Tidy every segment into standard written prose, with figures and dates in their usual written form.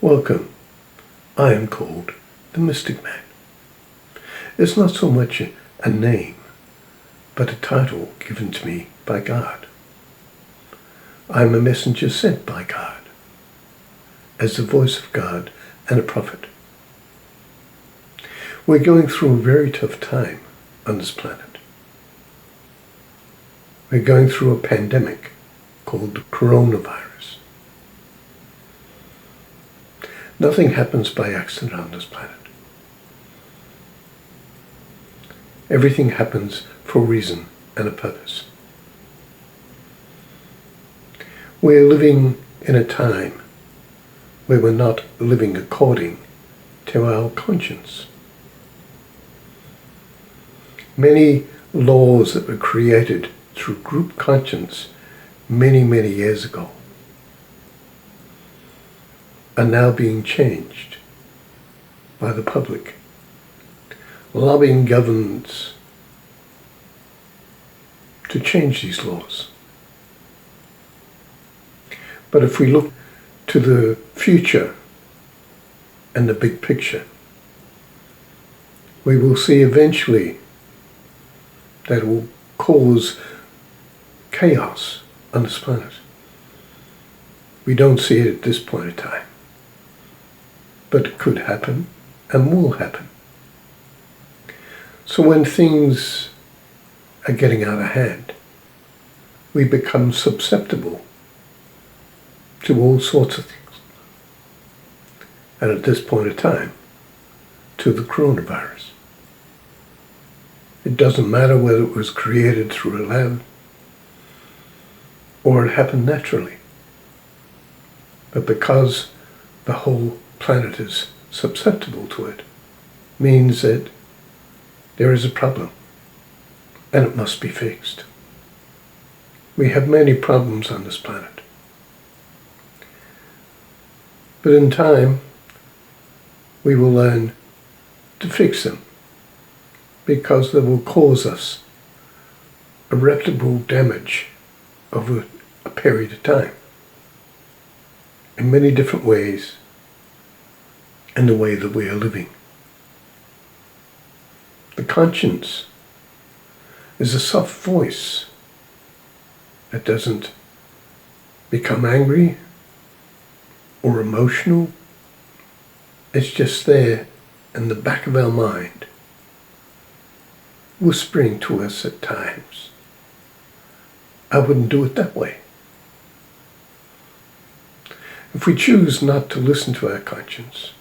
Welcome. I am called the Mystic Man. It's not so much a name, but a title given to me by God. I am a messenger sent by God, as the voice of God and a prophet. We're going through a very tough time on this planet. We're going through a pandemic called the coronavirus. Nothing happens by accident on this planet. Everything happens for a reason and a purpose. We're living in a time where we're not living according to our conscience. Many laws that were created through group conscience many years ago are now being changed by the public, lobbying governments to change these laws. But if we look to the future and the big picture, we will see eventually that it will cause chaos on this planet. We don't see it at this point in time, but it could happen and will happen. So when things are getting out of hand, we become susceptible to all sorts of things. And at this point in time, to the coronavirus. It doesn't matter whether it was created through a lab or it happened naturally. But because the whole planet is susceptible to it, means that there is a problem and it must be fixed. We have many problems on this planet. But in time, we will learn to fix them because they will cause us irreparable damage over a period of time in many different ways in the way that we are living. The conscience is a soft voice that doesn't become angry or emotional. It's just there in the back of our mind, whispering to us at times, I wouldn't do it that way. If we choose not to listen to our conscience,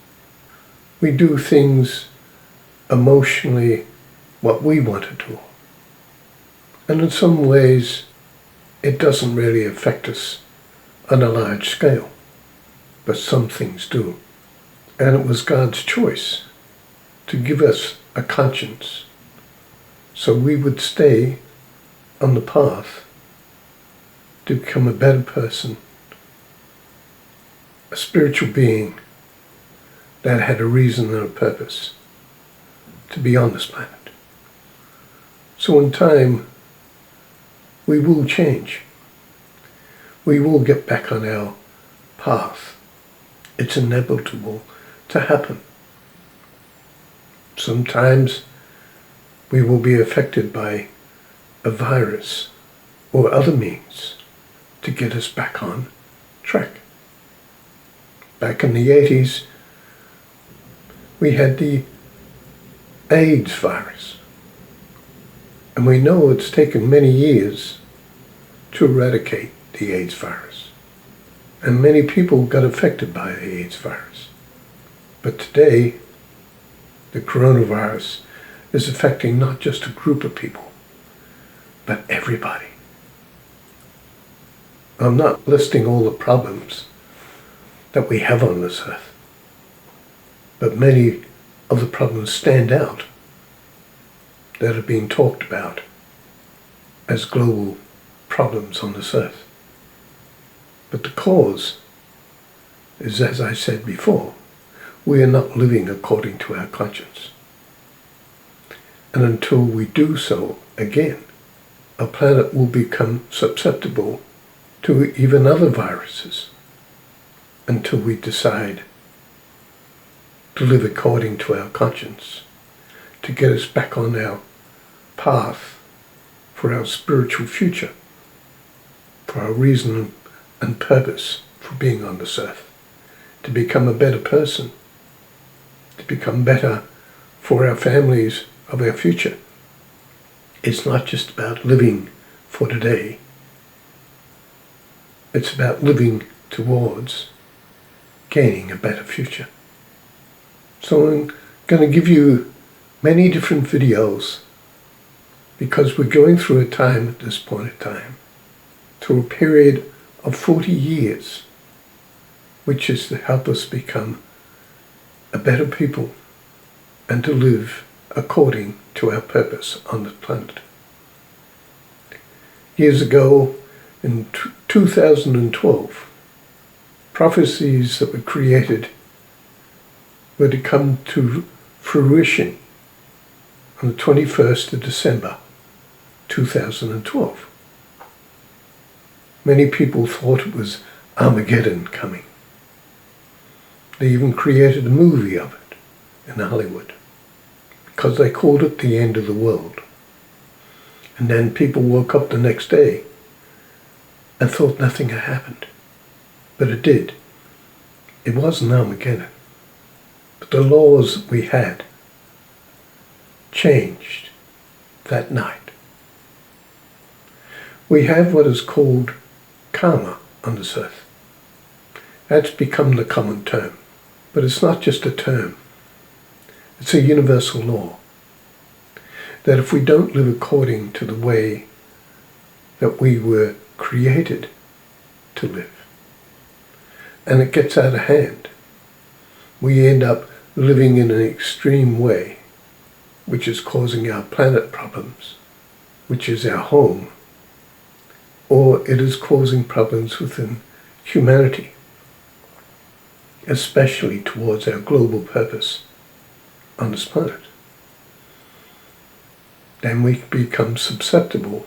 we do things emotionally what we want to do. And in some ways, it doesn't really affect us on a large scale, but some things do. And it was God's choice to give us a conscience so we would stay on the path to become a better person, a spiritual being that had a reason and a purpose to be on this planet. So in time, we will change. We will get back on our path. It's inevitable to happen. Sometimes we will be affected by a virus or other means to get us back on track. Back in the 80s, we had the AIDS virus. And we know it's taken many years to eradicate the AIDS virus. And many people got affected by the AIDS virus. But today, the coronavirus is affecting not just a group of people, but everybody. I'm not listing all the problems that we have on this earth, but many of the problems stand out that are being talked about as global problems on this earth. But the cause is, as I said before, we are not living according to our conscience. And until we do so again, our planet will become susceptible to even other viruses until we decide to live according to our conscience, to get us back on our path for our spiritual future, for our reason and purpose for being on this earth, to become a better person, to become better for our families of our future. It's not just about living for today. It's about living towards gaining a better future. So I'm going to give you many different videos because we're going through a time at this point in time, through a period of 40 years, which is to help us become a better people and to live according to our purpose on the planet. Years ago, in 2012, prophecies that were created were to come to fruition on the 21st of December 2012. Many people thought it was Armageddon coming. They even created a movie of it in Hollywood because they called it the end of the world. And then people woke up the next day and thought nothing had happened. But it did. It wasn't Armageddon. But the laws we had changed that night. We have what is called karma on this earth. That's become the common term. But it's not just a term. It's a universal law. That if we don't live according to the way that we were created to live, and it gets out of hand, we end up living in an extreme way, which is causing our planet problems, which is our home, or it is causing problems within humanity, especially towards our global purpose on this planet. Then we become susceptible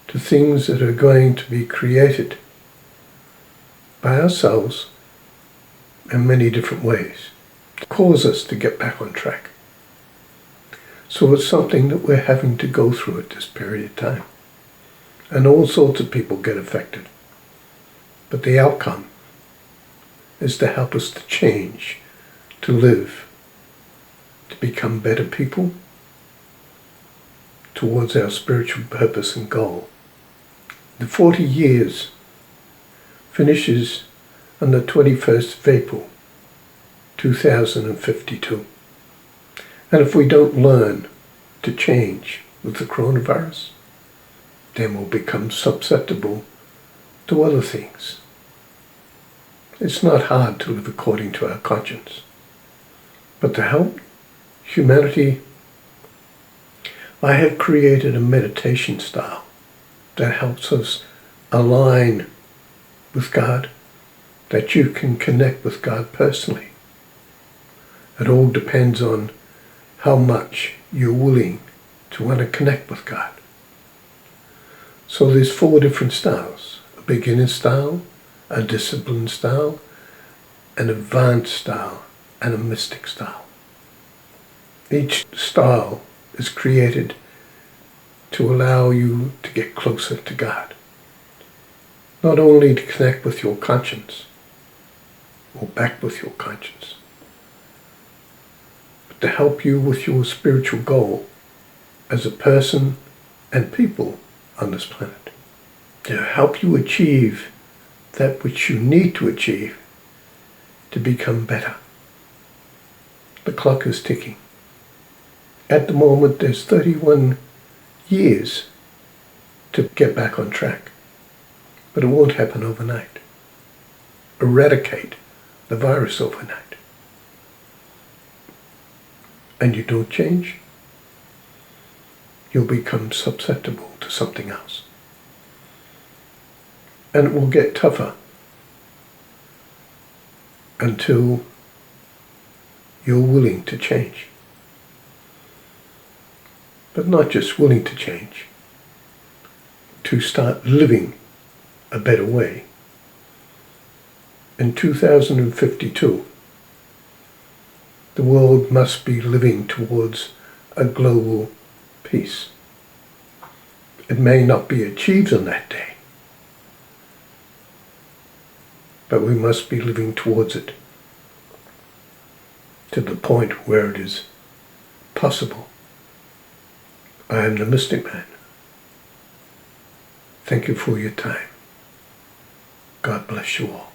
to things that are going to be created by ourselves in many different ways to cause us to get back on track. So it's something that we're having to go through at this period of time. And all sorts of people get affected. But the outcome is to help us to change, to live, to become better people towards our spiritual purpose and goal. The 40 years finishes on the 21st of April 2052. And if we don't learn to change with the coronavirus, then we'll become susceptible to other things. It's not hard to live according to our conscience. But to help humanity, I have created a meditation style that helps us align with God, that you can connect with God personally. It all depends on how much you're willing to want to connect with God. So there's 4 different styles: a beginner style, a disciplined style, an advanced style, and a mystic style. Each style is created to allow you to get closer to God. Not only to connect with your conscience, or back with your conscience, but to help you with your spiritual goal as a person and people on this planet. To help you achieve that which you need to achieve to become better. The clock is ticking. At the moment, there's 31 years to get back on track. But it won't happen overnight. Eradicate the virus overnight. And you don't change, you'll become susceptible to something else. And it will get tougher until you're willing to change. But not just willing to change, to start living a better way. In 2052, The world must be living towards a global peace. It may not be achieved on that day, but we must be living towards it to the point where it is possible. I am the Mystic Man. Thank you for your time. God bless you all.